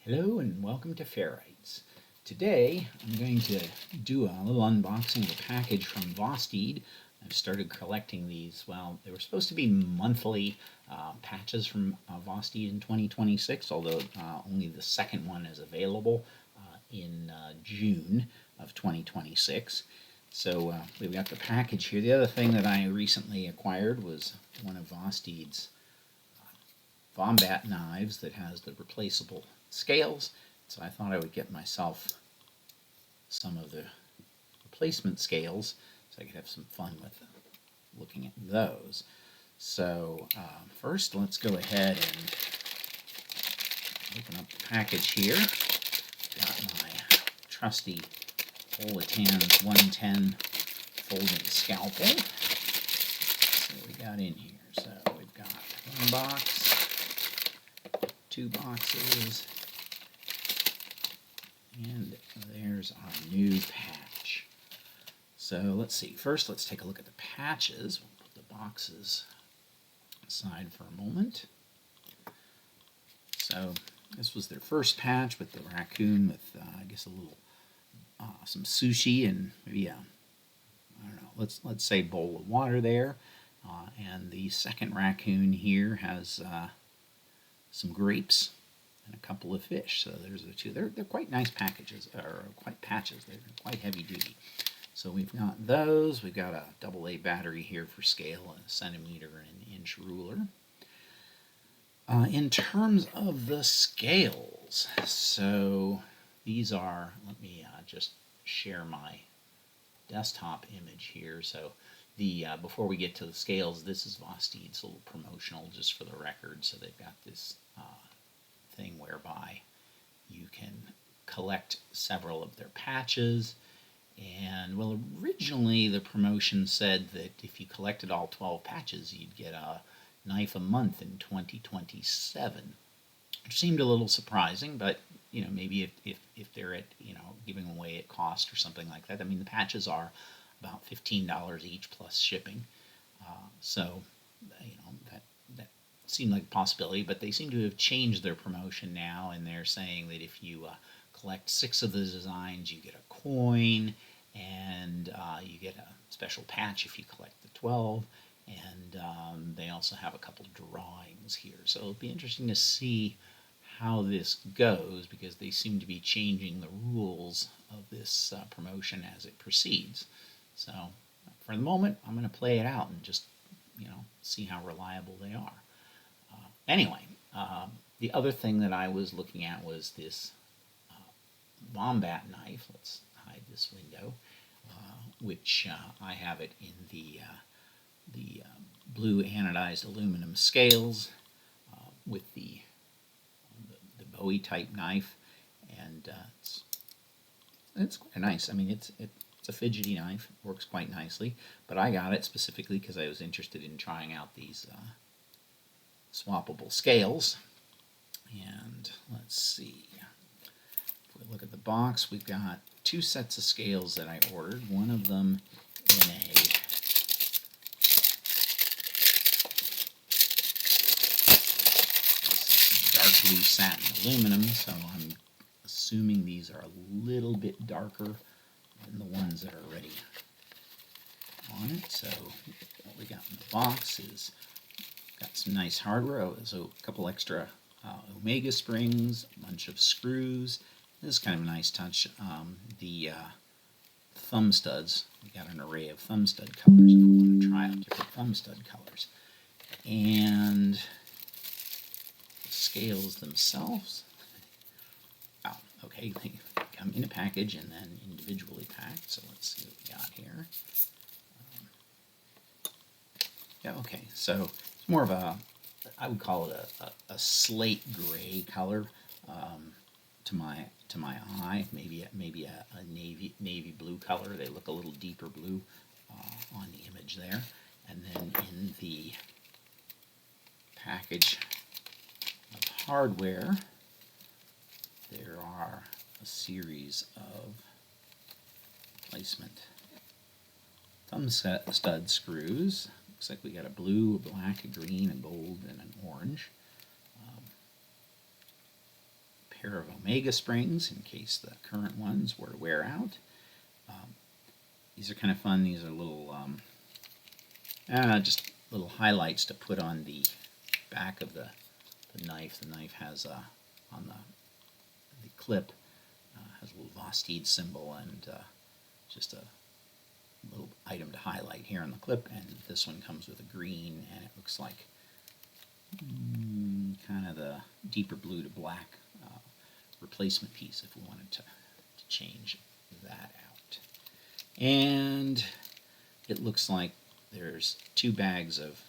Hello and welcome to Ferrites. Today I'm going to do a little unboxing of a package from Vosteed. I've started collecting these. Well, they were supposed to be monthly patches from Vosteed in 2026, although only the second one is available in June of 2026. So we've got the package here. The other thing that I recently acquired was one of Vosteed's Vombat knives that has the replaceable scales, so I thought I would get myself some of the replacement scales so I could have some fun with looking at those. So first let's go ahead and open up the package here. Got my trusty Olitans T010 Folding scalpel. So what we got in here? So we've got one box, two boxes, and there's our new patch. So let's see. First, let's take a look at the patches. We'll put the boxes aside for a moment. So this was their first patch with the raccoon with, I guess, a little some sushi and maybe I don't know. Let's say bowl of water there. And the second raccoon here has some grapes and a couple of fish. So there's the two. They're quite nice packages, or quite patches. They're quite heavy duty. So we've got those. We've got a AA battery here for scale, a centimeter and inch ruler. In terms of the scales, so these are, let me just share my desktop image here. So the before we get to the scales, this is Vosteed's little promotional, just for the record. So they've got this thing whereby you can collect several of their patches. And well, originally the promotion said that if you collected all 12 patches, you'd get a knife a month in 2027. Which seemed a little surprising, but you know, maybe if they're at, you know, giving away at cost or something like that. I mean, the patches are about $15 each plus shipping. So you know, that seemed like a possibility, but they seem to have changed their promotion now, and they're saying that if you collect 6 of the designs, you get a coin, and you get a special patch if you collect the 12, and they also have a couple drawings here. So it'll be interesting to see how this goes, because they seem to be changing the rules of this promotion as it proceeds. So for the moment, I'm going to play it out and just, you know, see how reliable they are. Anyway, the other thing that I was looking at was this Vombat knife. Let's hide this window, which I have it in the blue anodized aluminum scales with the Bowie type knife, and it's quite nice. I mean, it's a fidgety knife, works quite nicely, but I got it specifically because I was interested in trying out these swappable scales. And let's see, if we look at the box, we've got 2 sets of scales that I ordered. One of them in a dark blue satin aluminum, so I'm assuming these are a little bit darker than the ones that are already on it. So what we got in the box is got some nice hardware, so a couple extra Omega springs, a bunch of screws. This is kind of a nice touch. The thumb studs, we got an array of thumb stud colors if we want to try out different thumb stud colors. And the scales themselves, oh, okay, they come in a package and then individually packed, so let's see what we got here. Yeah, okay, so it's more of a, I would call it a slate gray color to my eye. Maybe a navy blue color. They look a little deeper blue on the image there. And then in the package of hardware, there are a series of replacement thumb stud screws. Looks like we got a blue, a black, a green, a gold, and an orange. pair of Omega springs in case the current ones were to wear out. These are kind of fun. These are little, just little highlights to put on the back of the knife. The knife has on the clip has a little Vosteed symbol and just a little item to highlight here on the clip. And this one comes with a green, and it looks like kind of the deeper blue to black replacement piece if we wanted to change that out. And it looks like there's 2 bags of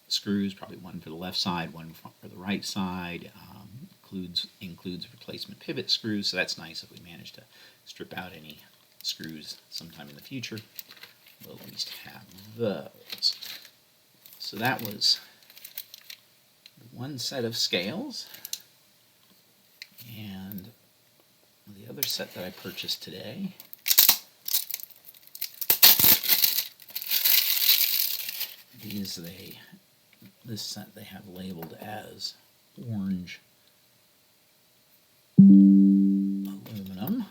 screws, probably one for the left side, one for the right side. Includes replacement pivot screws, so that's nice if we manage to strip out any screws sometime in the future. We'll at least have those. So that was one set of scales, and the other set that I purchased today this set they have labeled as orange aluminum.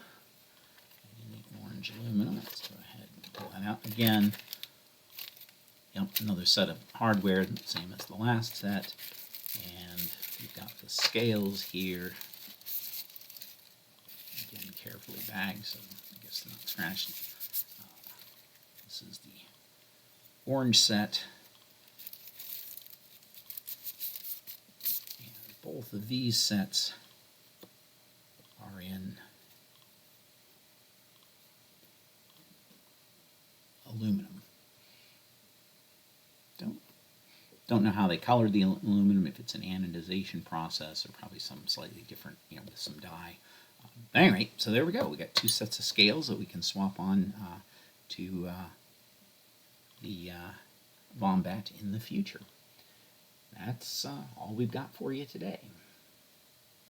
Orange aluminum. Let's go ahead and pull that out again. Yep, another set of hardware, same as the last set. And we've got the scales here. Again, carefully bagged, so I guess they're not scratched. This is the orange set. And both of these sets are in aluminum. Don't know how they colored the aluminum, if it's an anodization process or probably some slightly different, with some dye. But anyway, so there we go. We got 2 sets of scales that we can swap on to the Vombat in the future. That's all we've got for you today.